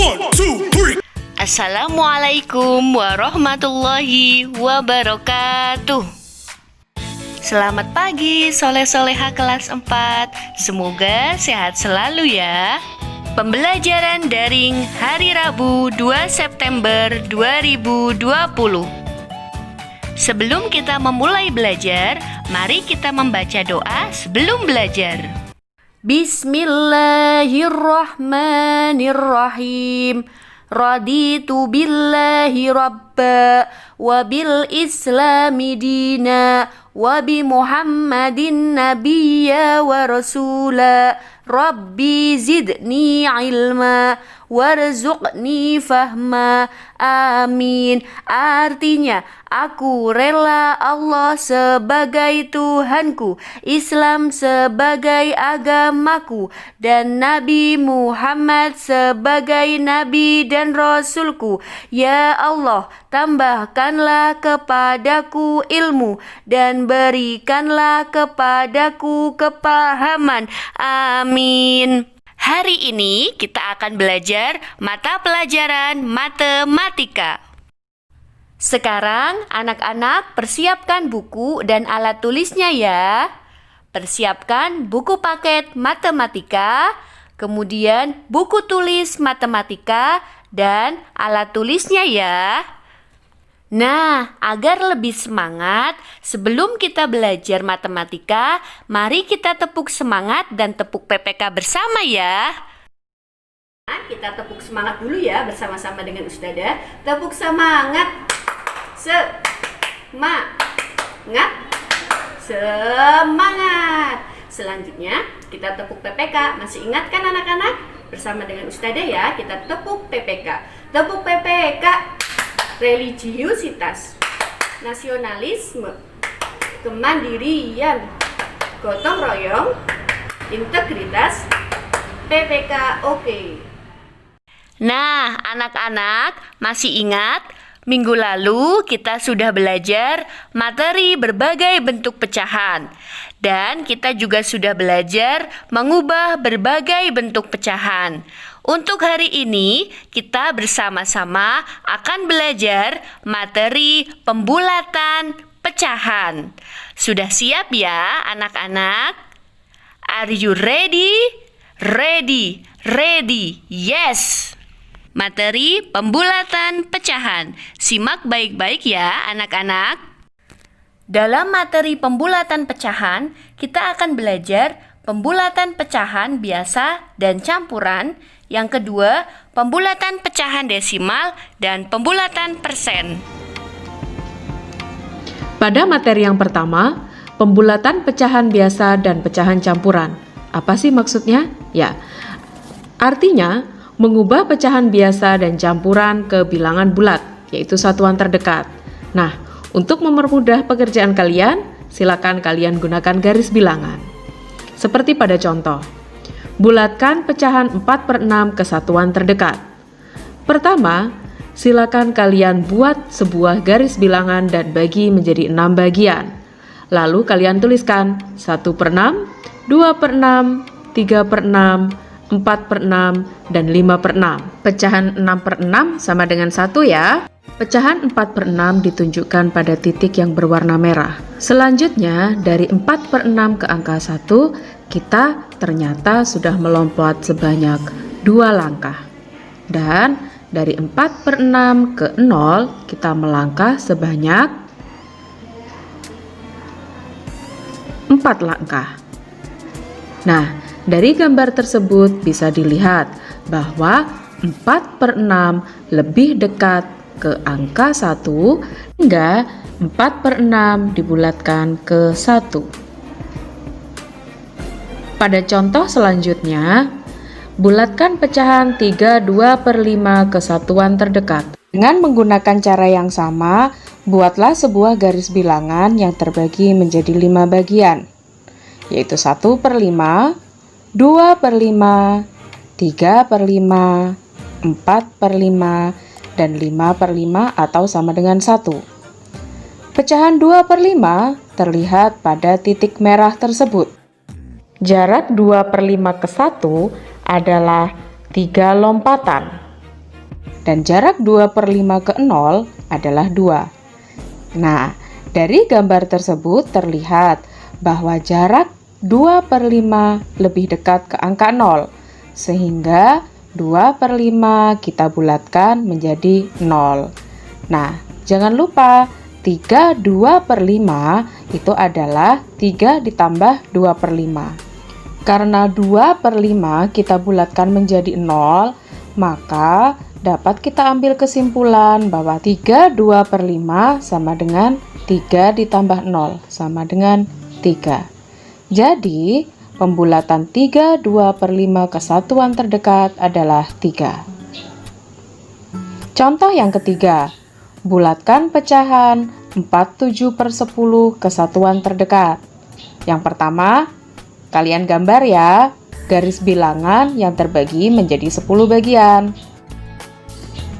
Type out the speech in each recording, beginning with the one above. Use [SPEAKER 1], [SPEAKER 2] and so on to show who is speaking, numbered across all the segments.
[SPEAKER 1] 1, 2, 3.
[SPEAKER 2] Assalamualaikum warahmatullahi wabarakatuh. Selamat pagi soleh-soleha kelas 4. Semoga sehat selalu ya. Pembelajaran daring hari Rabu 2 September 2020. Sebelum kita memulai belajar, mari kita membaca doa sebelum belajar. Bismillahirrahmanirrahim. Raditu billahi rabba wa bil islami dina wa bi muhammadin nabiyya wa rasula. Rabbi zidni ilma warzuqni fahma. Amin. Artinya, aku rela Allah sebagai Tuhanku, Islam sebagai agamaku, dan Nabi Muhammad sebagai Nabi dan Rasulku. Ya Allah, tambahkanlah kepadaku ilmu dan berikanlah kepadaku kepahaman. Amin. Hari ini kita akan belajar mata pelajaran matematika. Sekarang anak-anak persiapkan buku dan alat tulisnya ya. Persiapkan buku paket matematika, kemudian buku tulis matematika dan alat tulisnya ya. Nah, agar lebih semangat, sebelum kita belajar matematika, mari kita tepuk semangat dan tepuk PPK bersama ya. Kita tepuk semangat dulu ya bersama-sama dengan Ustadzah. Tepuk semangat. Semangat. Semangat. Selanjutnya, kita tepuk PPK. Masih ingat kan anak-anak? Bersama dengan Ustadzah ya, kita tepuk PPK. Tepuk PPK. Religiusitas, nasionalisme, kemandirian, gotong royong, integritas, PPK oke. Nah, anak-anak masih ingat minggu lalu kita sudah belajar materi berbagai bentuk pecahan. Dan kita juga sudah belajar mengubah berbagai bentuk pecahan. Untuk hari ini, kita bersama-sama akan belajar materi pembulatan pecahan. Sudah siap ya anak-anak? Are you ready? Ready, ready, yes! Materi pembulatan pecahan. Simak baik-baik ya anak-anak. Dalam materi pembulatan pecahan, kita akan belajar pembulatan pecahan biasa dan campuran. Yang kedua, pembulatan pecahan desimal dan pembulatan persen.
[SPEAKER 3] Pada materi yang pertama, pembulatan pecahan biasa dan pecahan campuran. Apa sih maksudnya? Ya, artinya mengubah pecahan biasa dan campuran ke bilangan bulat, yaitu satuan terdekat. Nah, untuk mempermudah pekerjaan kalian, silakan kalian gunakan garis bilangan. Seperti pada contoh, bulatkan pecahan 4/6 ke satuan terdekat. Pertama, silakan kalian buat sebuah garis bilangan dan bagi menjadi 6 bagian. Lalu kalian tuliskan 1/6, 2/6, 3/6, 4/6, dan 5/6. Pecahan 6/6 sama dengan 1 ya. Pecahan 4/6 ditunjukkan pada titik yang berwarna merah. Selanjutnya, dari 4/6 ke angka 1, kita ternyata sudah melompat sebanyak 2 langkah. Dan dari 4/6 ke 0, kita melangkah sebanyak 4 langkah. Nah, dari gambar tersebut bisa dilihat bahwa 4/6 lebih dekat ke angka 1 hingga 4/6 dibulatkan ke 1. Pada contoh selanjutnya, bulatkan pecahan 3/2/5 ke satuan terdekat. Dengan menggunakan cara yang sama, buatlah sebuah garis bilangan yang terbagi menjadi 5 bagian, yaitu 1/5, 2/5, 3/5, 4/5, dan 5/5 atau sama dengan 1. Pecahan 2/5 terlihat pada titik merah tersebut. Jarak 2/5 ke 1 adalah 3 lompatan. dan jarak 2/5 ke 0 adalah 2. Nah, dari gambar tersebut terlihat bahwa jarak 2/5 lebih dekat ke angka 0, sehingga 2/5 kita bulatkan menjadi 0. Nah, jangan lupa 3 2/5 itu adalah 3 ditambah 2/5. Karena 2/5 kita bulatkan menjadi 0, maka dapat kita ambil kesimpulan bahwa 3 2/5 sama dengan 3 ditambah 0 sama dengan 3. Jadi, pembulatan 3 2/5 ke satuan terdekat adalah 3. Contoh yang ketiga, bulatkan pecahan 47/10 ke satuan terdekat. Yang pertama, kalian gambar ya, garis bilangan yang terbagi menjadi 10 bagian.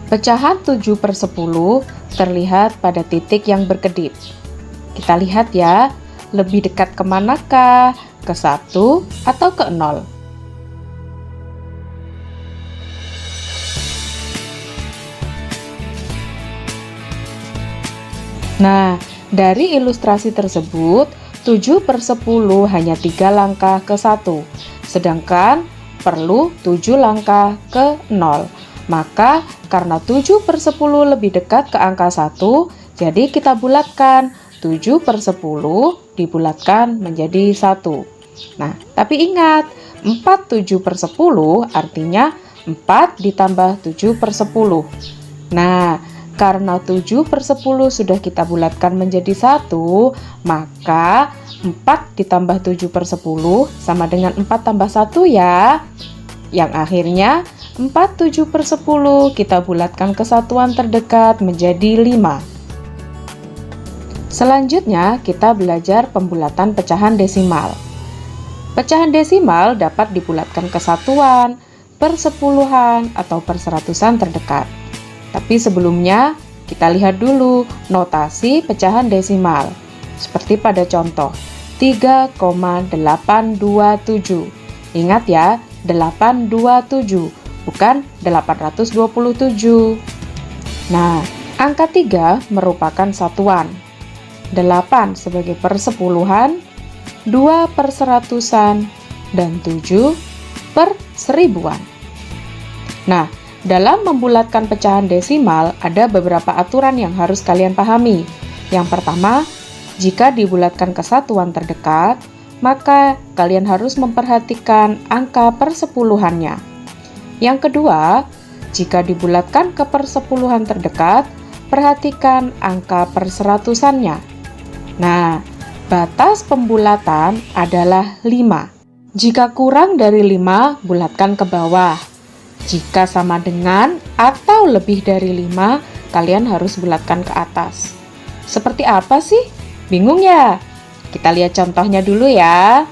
[SPEAKER 3] Pecahan 7/10 terlihat pada titik yang berkedip. Kita lihat ya, lebih dekat ke manakah? Ke 1 atau ke 0? Nah, dari ilustrasi tersebut, 7/10 hanya 3 langkah ke 1, sedangkan perlu 7 langkah ke 0. Maka, karena 7/10 lebih dekat ke angka 1, jadi kita bulatkan 7/10 dibulatkan menjadi 1. Nah, tapi ingat, 4/7/10 artinya 4 ditambah 7/10. Nah, karena 7/10 sudah kita bulatkan menjadi 1, maka 4 ditambah 7/10 sama dengan 4 tambah 1 ya. Yang akhirnya 4/7/10 kita bulatkan ke satuan terdekat menjadi 5. Selanjutnya kita belajar pembulatan pecahan desimal. Pecahan desimal dapat dibulatkan ke satuan, persepuluhan, atau perseratusan terdekat. Tapi sebelumnya, kita lihat dulu notasi pecahan desimal. Seperti pada contoh, 3,827. Ingat ya, 827, bukan 827. Nah, angka 3 merupakan satuan. 8 sebagai persepuluhan, 2 perseratusan, dan 7 per seribuan. Nah, dalam membulatkan pecahan desimal, ada beberapa aturan yang harus kalian pahami. Yang pertama, jika dibulatkan ke satuan terdekat, maka kalian harus memperhatikan angka persepuluhannya. Yang kedua, jika dibulatkan ke persepuluhan terdekat, perhatikan angka perseratusannya. Nah, batas pembulatan adalah 5. Jika kurang dari 5, bulatkan ke bawah. Jika sama dengan atau lebih dari 5, kalian harus bulatkan ke atas. Seperti apa sih? Bingung ya? Kita lihat contohnya dulu ya.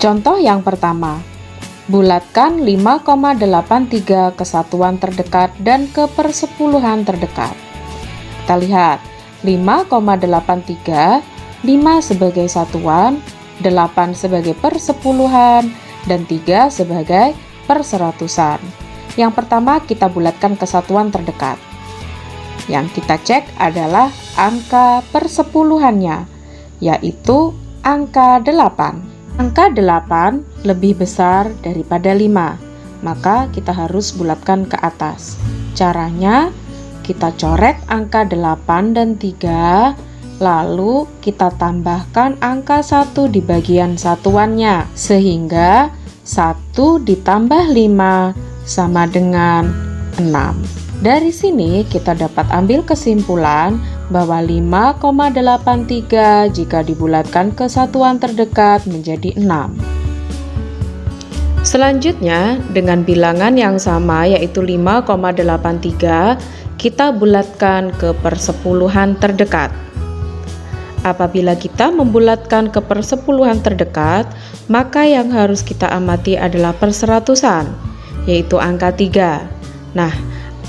[SPEAKER 3] Contoh yang pertama, bulatkan 5,83 ke satuan terdekat dan ke persepuluhan terdekat. Kita lihat, 5,83, 5 sebagai satuan, 8 sebagai persepuluhan, dan 3 sebagai perseratusan. Yang pertama kita bulatkan ke satuan terdekat. Yang kita cek adalah angka persepuluhannya, yaitu angka 8. Angka 8 lebih besar daripada 5, maka kita harus bulatkan ke atas. Caranya, kita coret angka 8 dan 3, lalu kita tambahkan angka 1 di bagian satuannya, sehingga 1 ditambah 5 sama dengan 6. Dari sini kita dapat ambil kesimpulan bahwa 5,83 jika dibulatkan ke satuan terdekat menjadi 6. Selanjutnya, dengan bilangan yang sama yaitu 5,83, kita bulatkan ke persepuluhan terdekat. Apabila kita membulatkan ke persepuluhan terdekat, maka yang harus kita amati adalah perseratusan, yaitu angka 3. Nah,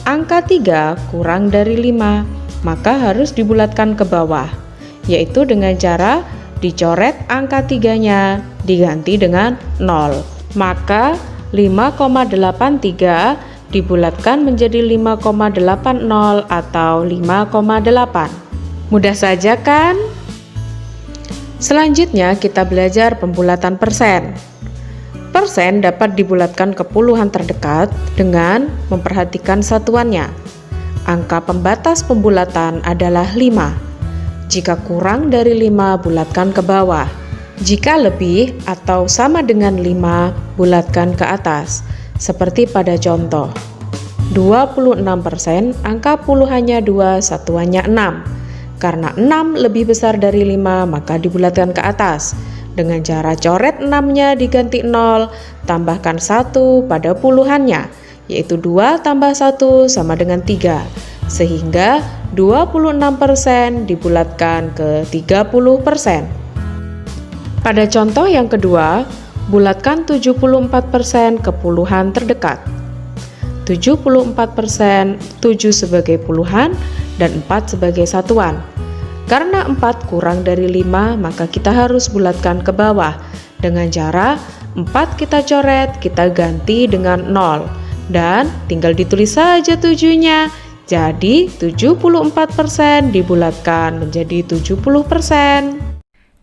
[SPEAKER 3] angka 3 kurang dari 5, maka harus dibulatkan ke bawah, yaitu dengan cara dicoret angka 3-nya diganti dengan 0. Maka 5,83 dibulatkan menjadi 5,80 atau 5,8. Mudah saja kan? Selanjutnya kita belajar pembulatan persen. Persen dapat dibulatkan ke puluhan terdekat dengan memperhatikan satuannya. Angka pembatas pembulatan adalah 5. Jika kurang dari 5, bulatkan ke bawah. Jika lebih atau sama dengan 5, bulatkan ke atas. Seperti pada contoh. 26%, angka puluhannya 2, satuannya 6. Karena 6 lebih besar dari 5, maka dibulatkan ke atas. Dengan cara coret 6-nya diganti 0, tambahkan 1 pada puluhannya, yaitu 2 tambah 1 sama dengan 3. Sehingga 26% dibulatkan ke 30%. Pada contoh yang kedua, bulatkan 74% ke puluhan terdekat. 74%, 7 sebagai puluhan, dan 4 sebagai satuan. Karena 4 kurang dari 5, maka kita harus bulatkan ke bawah. Dengan cara 4 kita coret, kita ganti dengan 0. Dan tinggal ditulis saja 7-nya. Jadi 74% dibulatkan menjadi 70%.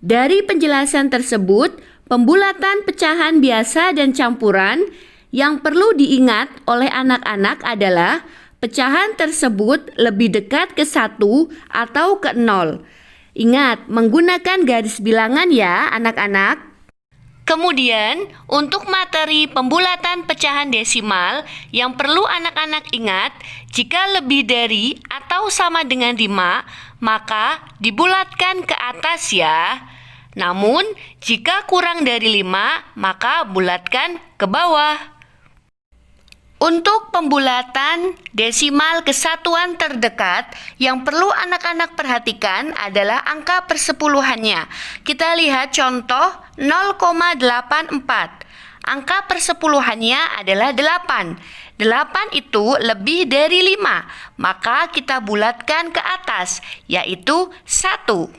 [SPEAKER 2] Dari penjelasan tersebut, pembulatan pecahan biasa dan campuran yang perlu diingat oleh anak-anak adalah pecahan tersebut lebih dekat ke 1 atau ke 0. Ingat, menggunakan garis bilangan ya anak-anak. Kemudian, untuk materi pembulatan pecahan desimal yang perlu anak-anak ingat, jika lebih dari atau sama dengan 5, maka dibulatkan ke atas ya. Namun, jika kurang dari 5, maka bulatkan ke bawah. Untuk pembulatan desimal kesatuan terdekat yang perlu anak-anak perhatikan adalah angka persepuluhannya. Kita lihat contoh 0,84. Angka persepuluhannya adalah 8. 8 itu lebih dari 5, maka kita bulatkan ke atas, yaitu 1.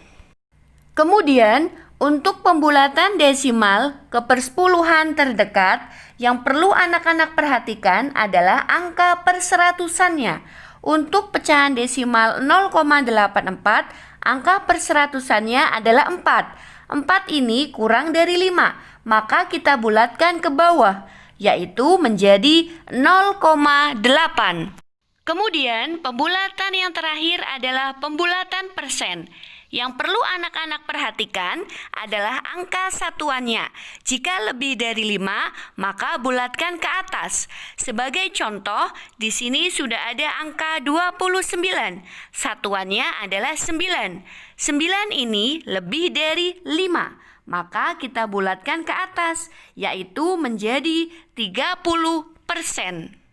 [SPEAKER 2] Kemudian, untuk pembulatan desimal ke persepuluhan terdekat, yang perlu anak-anak perhatikan adalah angka perseratusannya. Untuk pecahan desimal 0,84, angka perseratusannya adalah 4. 4 ini kurang dari 5, maka kita bulatkan ke bawah, yaitu menjadi 0,8. Kemudian, pembulatan yang terakhir adalah pembulatan persen. Yang perlu anak-anak perhatikan adalah angka satuannya. Jika lebih dari 5, maka bulatkan ke atas. Sebagai contoh, di sini sudah ada angka 29. Satuannya adalah 9. 9 ini lebih dari 5, maka kita bulatkan ke atas, yaitu menjadi 30%.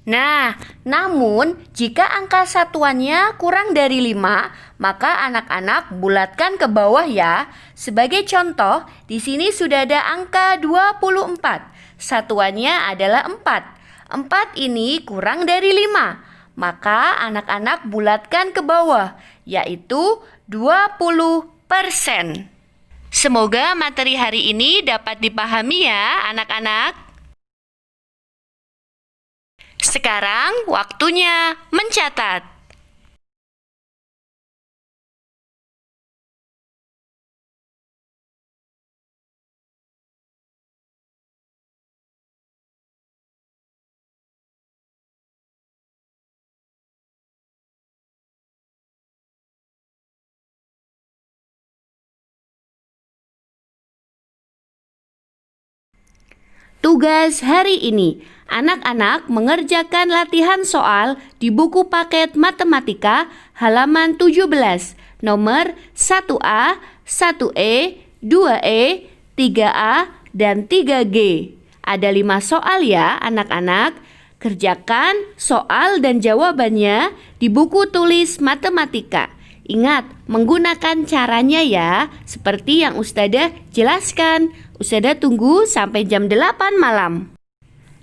[SPEAKER 2] Nah, namun jika angka satuannya kurang dari 5, maka anak-anak bulatkan ke bawah ya. Sebagai contoh, di sini sudah ada angka 24. Satuannya adalah 4. 4 ini kurang dari 5, maka anak-anak bulatkan ke bawah, yaitu 20%. Semoga materi hari ini dapat dipahami ya anak-anak. Sekarang waktunya mencatat. Tugas hari ini, anak-anak mengerjakan latihan soal di buku paket matematika halaman 17, nomor 1A, 1E, 2E, 3A, dan 3G. Ada 5 soal ya anak-anak. Kerjakan soal dan jawabannya di buku tulis matematika. Ingat, menggunakan caranya ya, seperti yang Ustadzah jelaskan. Ustadzah tunggu sampai jam 8 malam.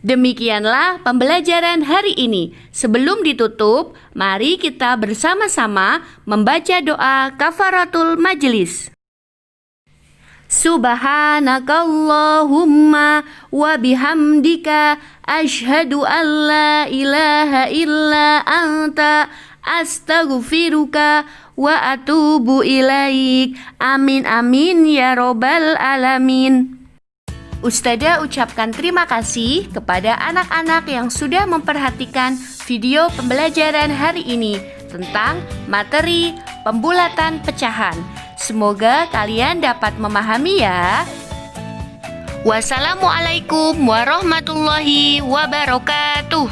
[SPEAKER 2] Demikianlah pembelajaran hari ini. Sebelum ditutup, mari kita bersama-sama membaca doa kafaratul majelis. Subhanakallahumma wa bihamdika asyhadu an la ilaha illa anta astaghfiruka wa atubu ilaik. Amin amin ya robbal alamin. Ustadzah ucapkan terima kasih kepada anak-anak yang sudah memperhatikan video pembelajaran hari ini tentang materi pembulatan pecahan. Semoga kalian dapat memahami ya. Wassalamualaikum warahmatullahi wabarakatuh.